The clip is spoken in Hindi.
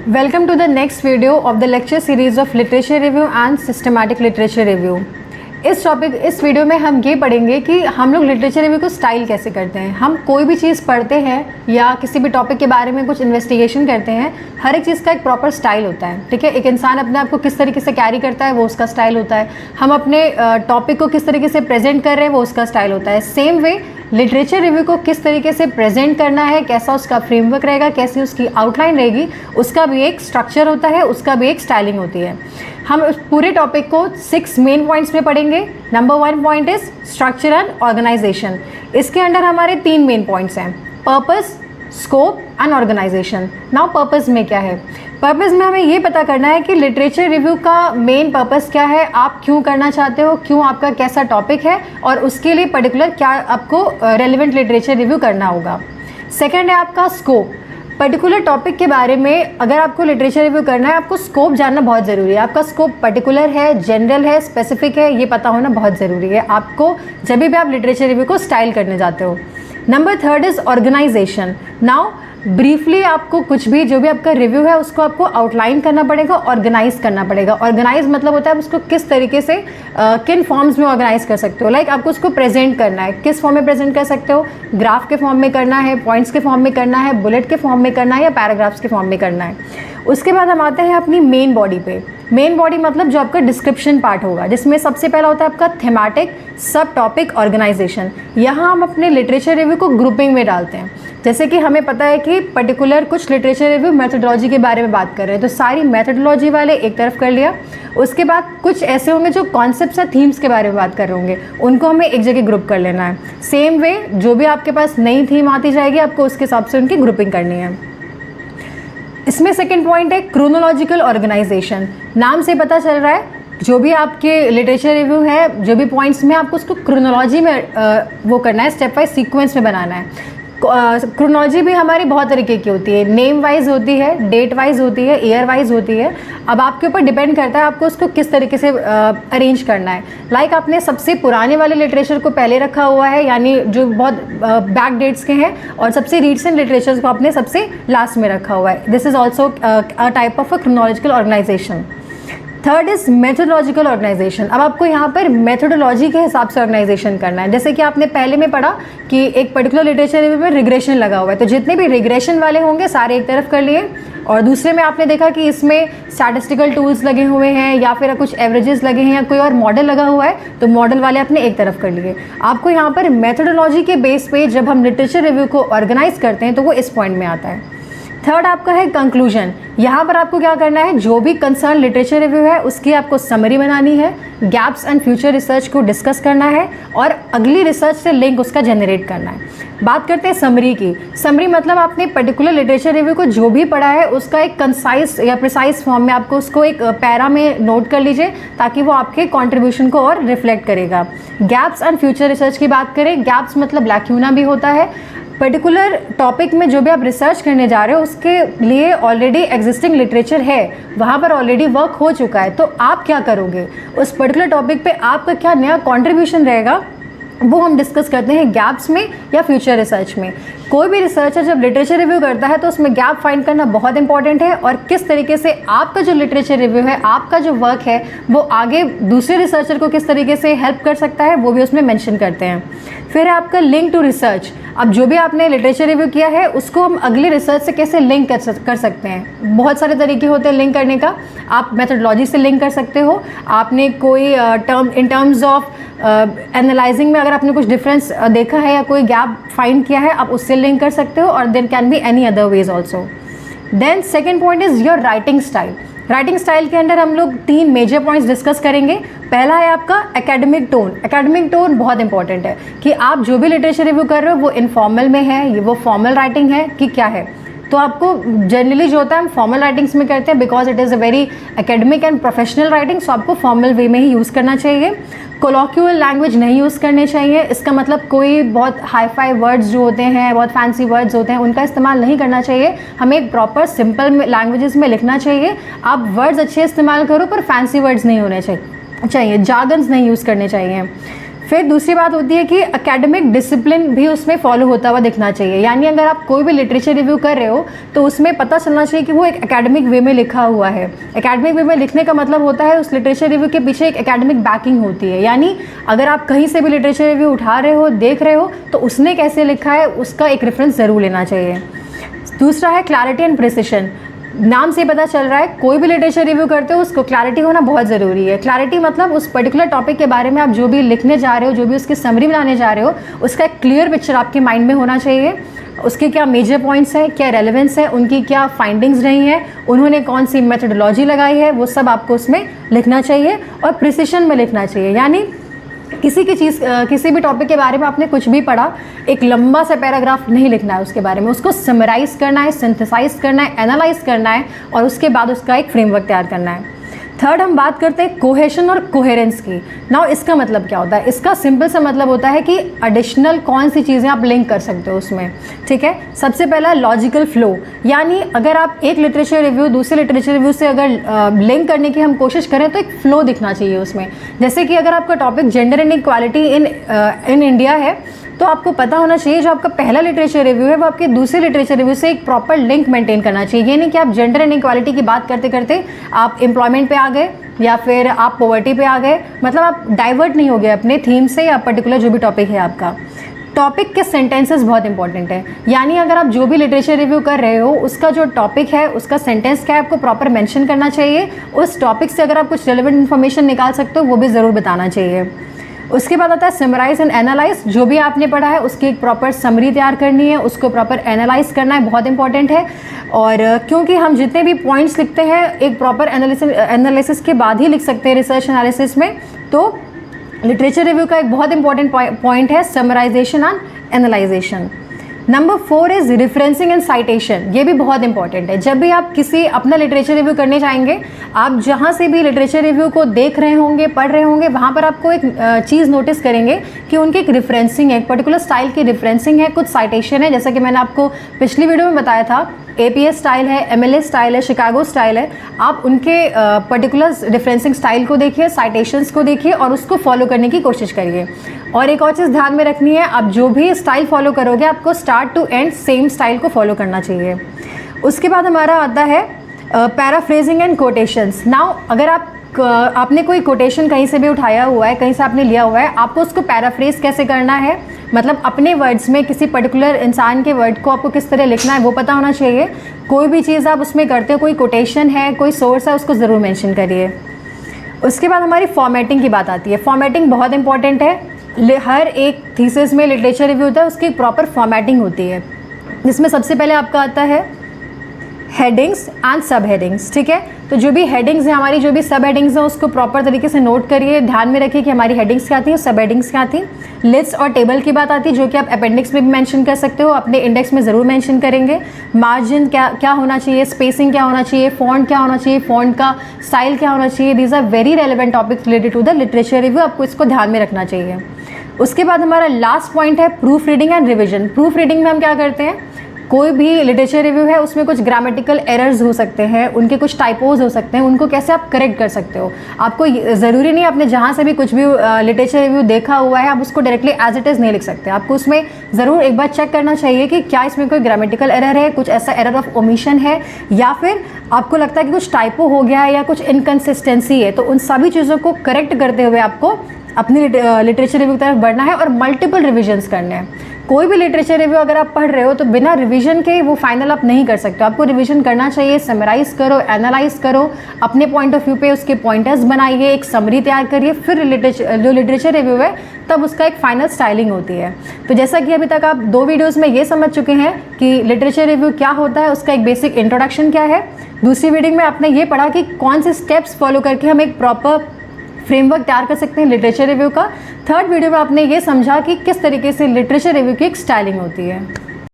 Welcome to the next video of the lecture series of literature review and systematic literature review. इस वीडियो में हम ये पढ़ेंगे कि हम लोग लिटरेचर रिव्यू को स्टाइल कैसे करते हैं। हम कोई भी चीज़ पढ़ते हैं या किसी भी टॉपिक के बारे में कुछ इन्वेस्टिगेशन करते हैं, हर एक चीज़ का एक प्रॉपर स्टाइल होता है। ठीक है, एक इंसान अपने आप को किस तरीके से कैरी करता है वो उसका स्टाइल होता है। हम अपने टॉपिक को किस तरीके से प्रेजेंट कर रहे हैं वो उसका स्टाइल होता है। सेम वे लिटरेचर रिव्यू को किस तरीके से प्रेजेंट करना है, कैसा उसका फ्रेमवर्क रहेगा, कैसी उसकी आउटलाइन रहेगी, उसका भी एक स्ट्रक्चर होता है, उसका भी एक स्टाइलिंग होती है। हम उस पूरे टॉपिक को 6 मेन पॉइंट्स में पढ़ेंगे। Number 1 point is structure and organisation. इसके अंडर हमारे 3 मेन पॉइंट्स हैं, purpose, scope and organisation. Now purpose में क्या है? पर्पस में हमें ये पता करना है कि लिटरेचर रिव्यू का मेन पर्पस क्या है, आप क्यों करना चाहते हो, क्यों आपका कैसा टॉपिक है और उसके लिए पर्टिकुलर क्या आपको रेलिवेंट लिटरेचर रिव्यू करना होगा। सेकंड है आपका स्कोप। पर्टिकुलर टॉपिक के बारे में अगर आपको लिटरेचर रिव्यू करना है, आपको स्कोप जानना बहुत ज़रूरी है। आपका स्कोप पर्टिकुलर है, जनरल है, स्पेसिफिक है, ये पता होना बहुत ज़रूरी है आपको जब भी आप लिटरेचर रिव्यू को स्टाइल करने जाते हो। Number 3 is organisation. Now briefly आपको कुछ भी जो भी आपका रिव्यू है उसको आपको आउटलाइन करना पड़ेगा, ऑर्गेनाइज करना पड़ेगा। ऑर्गेनाइज मतलब होता है आप उसको किस तरीके से किन फॉर्म्स में ऑर्गेनाइज कर सकते हो। लाइक आपको उसको प्रेजेंट करना है, किस फॉर्म में प्रेजेंट कर सकते हो, ग्राफ के फॉर्म में करना है, पॉइंट्स के फॉर्म में करना है, बुलेट के फॉर्म में करना है या पैराग्राफ्स के फॉर्म में करना है। उसके बाद हम आते हैं अपनी मेन बॉडी पे। मेन बॉडी मतलब जो आपका डिस्क्रिप्शन पार्ट होगा, जिसमें सबसे पहला होता है आपका थीमेटिक, सब टॉपिक, ऑर्गेनाइजेशन। यहाँ हम अपने लिटरेचर रिव्यू को ग्रुपिंग में डालते हैं। जैसे कि हमें पता है कि पर्टिकुलर कुछ लिटरेचर रिव्यू मेथोडोलॉजी के बारे में बात कर रहे हैं, तो सारी मेथोडोलॉजी वाले एक तरफ कर लिया। उसके बाद कुछ ऐसे होंगे जो कॉन्सेप्ट्स या थीम्स के बारे में बात कर रहे होंगे, उनको हमें एक जगह ग्रुप कर लेना है। सेम वे जो भी आपके पास नई थीम आती जाएगी, आपको उसके हिसाब से उनकी ग्रुपिंग करनी है। इसमें सेकंड पॉइंट है क्रोनोलॉजिकल ऑर्गेनाइजेशन। नाम से पता चल रहा है जो भी आपके लिटरेचर रिव्यू है, जो भी पॉइंट्स में आपको उसको क्रोनोलॉजी में वो करना है, स्टेप वाइज सीक्वेंस में बनाना है। क्रोनोलॉजी भी हमारी बहुत तरीके की होती है, नेम वाइज होती है, डेट वाइज होती है, ईयर वाइज होती है। अब आपके ऊपर डिपेंड करता है आपको उसको किस तरीके से अरेंज करना है। लाइक आपने सबसे पुराने वाले लिटरेचर को पहले रखा हुआ है, यानी जो बहुत बैक डेट्स के हैं, और सबसे रीसेंट लिटरेचर को आपने सबसे लास्ट में रखा हुआ है। This is also a type of a chronological organisation. Third is methodological organisation. अब आपको यहाँ पर मेथोडोलॉजी के हिसाब से ऑर्गेनाइजेशन करना है। जैसे कि आपने पहले में पढ़ा कि एक पर्टिकुलर लिटरेचर रिव्यू में रिग्रेशन लगा हुआ है, तो जितने भी रिग्रेशन वाले होंगे सारे एक तरफ कर लिए। और दूसरे में आपने देखा कि इसमें स्टैटिस्टिकल टूल्स लगे हुए हैं या फिर कुछ एवरेजेस लगे हैं या कोई और मॉडल लगा हुआ है, तो मॉडल वाले आपने एक तरफ कर लिए। आपको यहाँ पर मेथोडोलॉजी के बेस पे जब हम लिटरेचर रिव्यू को ऑर्गेनाइज करते हैं तो वो इस पॉइंट में आता है। थर्ड आपका है कंक्लूजन। यहाँ पर आपको क्या करना है, जो भी कंसर्न लिटरेचर रिव्यू है उसकी आपको समरी बनानी है, गैप्स एंड फ्यूचर रिसर्च को डिस्कस करना है और अगली रिसर्च से लिंक उसका जनरेट करना है। बात करते हैं समरी की। समरी मतलब आपने पर्टिकुलर लिटरेचर रिव्यू को जो भी पढ़ा है उसका एक कंसाइज या प्रिसाइज फॉर्म में आपको उसको एक पैरा में नोट कर लीजिए, ताकि वो आपके कॉन्ट्रीब्यूशन को और रिफ्लेक्ट करेगा। गैप्स एंड फ्यूचर रिसर्च की बात करें, गैप्स मतलब लैक्यूना भी होता है। पर्टिकुलर टॉपिक में जो भी आप रिसर्च करने जा रहे हो उसके लिए ऑलरेडी एग्जिस्टिंग लिटरेचर है, वहाँ पर ऑलरेडी वर्क हो चुका है, तो आप क्या करोगे उस पर्टिकुलर टॉपिक पे, आपका क्या नया कंट्रीब्यूशन रहेगा, वो हम डिस्कस करते हैं गैप्स में या फ्यूचर रिसर्च में। कोई भी रिसर्चर जब लिटरेचर रिव्यू करता है तो उसमें गैप फाइंड करना बहुत इंपॉर्टेंट है, और किस तरीके से आपका जो लिटरेचर रिव्यू है, आपका जो वर्क है, वो आगे दूसरे रिसर्चर को किस तरीके से हेल्प कर सकता है, वो भी उसमें मेंशन करते हैं। फिर है आपका लिंक टू रिसर्च। अब जो भी आपने लिटरेचर रिव्यू किया है उसको हम अगले रिसर्च से कैसे लिंक कर सकते हैं। बहुत सारे तरीके होते हैं लिंक करने का। आप मेथोडोलॉजी से लिंक कर सकते हो, आपने कोई इन टर्म्स ऑफ एनालाइजिंग में अगर आपने कुछ डिफरेंस देखा है या कोई गैप फाइंड किया है, आप उससे लिंक कर सकते हो, और then can be any other ways also. Then second point is your writing style. Writing style के अंदर हम लोग 3 मेजर पॉइंट्स डिस्कस करेंगे। पहला है आपका एकेडमिक टोन। एकेडमिक टोन बहुत इंपॉर्टेंट है कि आप जो भी लिटरेचर रिव्यू कर रहे हो वो इनफॉर्मल में है, ये वो फॉर्मल राइटिंग है कि क्या है। तो आपको जनरली जो होता है हम फॉर्मल राइटिंग्स में करते हैं, because it is a very academic and professional writing, so आपको फॉर्मल वे में ही यूज़ करना चाहिए। कोलॉक्यूअल लैंग्वेज नहीं यूज़ करने चाहिए। इसका मतलब कोई बहुत हाई फाई वर्ड्स जो होते हैं, बहुत फैंसी वर्ड्स होते हैं, उनका इस्तेमाल नहीं करना चाहिए। हमें एक प्रॉपर सिंपल लैंग्वेजेस में लिखना चाहिए। आप वर्ड्स अच्छे इस्तेमाल करो पर फैंसी वर्ड्स नहीं होने चाहिए, जार्गन्स नहीं यूज़ करने चाहिए। फिर दूसरी बात होती है कि एकेडमिक डिसिप्लिन भी उसमें फॉलो होता हुआ दिखना चाहिए। यानी अगर आप कोई भी लिटरेचर रिव्यू कर रहे हो तो उसमें पता चलना चाहिए कि वो एक एकेडमिक वे में लिखा हुआ है। एकेडमिक वे में लिखने का मतलब होता है उस लिटरेचर रिव्यू के पीछे एक एकेडमिक बैकिंग होती है। यानी अगर आप कहीं से भी लिटरेचर रिव्यू उठा रहे हो, देख रहे हो, तो उसने कैसे लिखा है उसका एक रेफरेंस ज़रूर लेना चाहिए। दूसरा है क्लैरिटी एंड प्रिसिशन। नाम से पता चल रहा है कोई भी लिटरेचर रिव्यू करते हो उसको क्लैरिटी होना बहुत ज़रूरी है। क्लैरिटी मतलब उस पर्टिकुलर टॉपिक के बारे में आप जो भी लिखने जा रहे हो, जो भी उसकी समरी बनाने जा रहे हो, उसका एक क्लियर पिक्चर आपके माइंड में होना चाहिए। उसके क्या मेजर पॉइंट्स हैं, क्या रेलेवेंस है, उनकी क्या फाइंडिंग्स रही हैं, उन्होंने कौन सी मेथोडोलॉजी लगाई है, वो सब आपको उसमें लिखना चाहिए और प्रिसिशन में लिखना चाहिए। यानी किसी भी टॉपिक के बारे में आपने कुछ भी पढ़ा, एक लंबा सा पैराग्राफ नहीं लिखना है उसके बारे में, उसको समराइज करना है, सिंथेसाइज करना है, एनालाइज करना है और उसके बाद उसका एक फ्रेमवर्क तैयार करना है। थर्ड हम बात करते हैं कोहेशन और कोहेरेंस की। नाउ इसका मतलब क्या होता है? इसका सिंपल सा मतलब होता है कि एडिशनल कौन सी चीज़ें आप लिंक कर सकते हो उसमें। ठीक है, सबसे पहला लॉजिकल फ्लो, यानी अगर आप एक लिटरेचर रिव्यू दूसरे लिटरेचर रिव्यू से अगर लिंक करने की हम कोशिश करें तो एक फ्लो दिखना चाहिए उसमें। जैसे कि अगर आपका topic gender and equality in India है तो आपको पता होना चाहिए जो आपका पहला लिटरेचर रिव्यू है वो आपके दूसरे लिटरेचर रिव्यू से एक प्रॉपर लिंक मेंटेन करना चाहिए। ये नहीं कि आप जेंडर एंड इक्वालिटी की बात करते करते आप एम्प्लॉयमेंट पे आ गए या फिर आप पॉवर्टी पे आ गए, मतलब आप डाइवर्ट नहीं हो गए अपने थीम से या पर्टिकुलर जो भी टॉपिक है आपका। टॉपिक के सेंटेंसेस बहुत इंपॉर्टेंट है। यानी अगर आप जो भी लिटरेचर रिव्यू कर रहे हो उसका जो टॉपिक है उसका सेंटेंस क्या है आपको प्रॉपर मेंशन करना चाहिए। उस टॉपिक से अगर आप कुछ रेलेवेंट इन्फॉर्मेशन निकाल सकते हो वो भी ज़रूर बताना चाहिए। उसके बाद आता है समराइज एंड एनालाइज। जो भी आपने पढ़ा है उसकी एक प्रॉपर समरी तैयार करनी है, उसको प्रॉपर एनालाइज करना है, बहुत इंपॉर्टेंट है। और क्योंकि हम जितने भी पॉइंट्स लिखते हैं एक प्रॉपर एनालिसिस के बाद ही लिख सकते हैं रिसर्च एनालिसिस में, तो लिटरेचर रिव्यू का एक बहुत इंपॉर्टेंट पॉइंट है summarisation and analysation. Number 4 is referencing and citation. ये भी बहुत इंपॉर्टेंट है। जब भी आप किसी अपना लिटरेचर रिव्यू करने जाएंगे, आप जहाँ से भी लिटरेचर रिव्यू को देख रहे होंगे, पढ़ रहे होंगे, वहाँ पर आपको एक चीज़ नोटिस करेंगे कि उनकी एक रेफरेंसिंग है, एक पर्टिकुलर स्टाइल की रेफरेंसिंग है, कुछ साइटेशन है। जैसा कि मैंने आपको पिछली वीडियो में बताया था, APS स्टाइल है, MLA स्टाइल है, शिकागो स्टाइल है। आप उनके पर्टिकुलर रेफरेंसिंग स्टाइल को देखिए, साइटेशंस को देखिए और उसको फॉलो करने की कोशिश करिए। और एक और चीज़ ध्यान में रखनी है, आप जो भी स्टाइल फॉलो करोगे आपको start to end same style को फॉलो करना चाहिए। उसके बाद हमारा आता है पैराफ्रेजिंग एंड कोटेशंस। नाउ अगर आपने कोई कोटेशन कहीं से भी उठाया हुआ है, कहीं से आपने लिया हुआ है, आपको उसको पैराफ्रेज कैसे करना है, मतलब अपने वर्ड्स में किसी पर्टिकुलर इंसान के वर्ड को आपको किस तरह लिखना है वो पता होना चाहिए। कोई भी चीज़ आप उसमें करते हो, कोई कोटेशन है, कोई सोर्स है, उसको ज़रूर मेंशन करिए। उसके बाद हमारी फॉर्मेटिंग की बात आती है। फॉर्मेटिंग बहुत इंपॉर्टेंट है। हर एक थीसिस में लिटरेचर रिव्यू होता है, उसकी प्रॉपर फॉर्मेटिंग होती है, जिसमें सबसे पहले आपका आता है हेडिंग्स एंड सब हेडिंग्स। ठीक है, तो जो भी हेडिंग्स हैं हमारी, जो भी सब हेडिंग्स हैं उसको प्रॉपर तरीके से नोट करिए, ध्यान में रखिए कि हमारी हेडिंग्स क्या आती हैं, सब हेडिंग्स क्या आती हैं। लिस्ट और टेबल की बात आती है जो कि आप अपेंडिक्स में भी मेंशन कर सकते हो, अपने इंडेक्स में ज़रूर मेंशन करेंगे। मार्जिन क्या होना चाहिए, स्पेसिंग क्या होना चाहिए, फॉन्ट क्या होना चाहिए, फॉन्ट का स्टाइल क्या होना चाहिए। These are very relevant topics related to the literature review, आपको इसको ध्यान में रखना चाहिए। उसके बाद हमारा लास्ट पॉइंट है proof reading and revision. Proof reading में हम क्या करते हैं, कोई भी लिटरेचर रिव्यू है उसमें कुछ ग्रामेटिकल एरर्स हो सकते हैं, उनके कुछ टाइपोज हो सकते हैं, उनको कैसे आप करेक्ट कर सकते हो। आपको ज़रूरी नहीं आपने जहाँ से भी कुछ भी लिटरेचर रिव्यू देखा हुआ है आप उसको डायरेक्टली एज इट इज़ नहीं लिख सकते। आपको उसमें ज़रूर एक बार चेक करना चाहिए कि क्या इसमें कोई ग्रामेटिकल एरर है, कुछ ऐसा एरर ऑफ ओमिशन है, या फिर आपको लगता है कि कुछ टाइपो हो गया है या कुछ इनकन्सिस्टेंसी है। तो उन सभी चीज़ों को करेक्ट करते हुए आपको अपनी लिटरेचर रिव्यू की तरफ बढ़ना है और मल्टीपल रिविजन्स करने हैं। कोई भी लिटरेचर रिव्यू अगर आप पढ़ रहे हो तो बिना रिवीजन के वो फाइनल आप नहीं कर सकते, आपको रिवीजन करना चाहिए। समराइज करो, एनालाइज करो, अपने पॉइंट ऑफ व्यू पे उसके पॉइंटर्स बनाइए, एक समरी तैयार करिए, फिर जो लिटरेचर रिव्यू है तब उसका एक फाइनल स्टाइलिंग होती है। तो जैसा कि अभी तक आप 2 वीडियोज़ में ये समझ चुके हैं कि लिटरेचर रिव्यू क्या होता है, उसका एक बेसिक इंट्रोडक्शन क्या है। दूसरी वीडियो में आपने ये पढ़ा कि कौन से स्टेप्स फॉलो करके हम एक प्रॉपर फ्रेमवर्क तैयार कर सकते हैं लिटरेचर रिव्यू का। थर्ड वीडियो में आपने ये समझा कि किस तरीके से लिटरेचर रिव्यू की एक स्टाइलिंग होती है।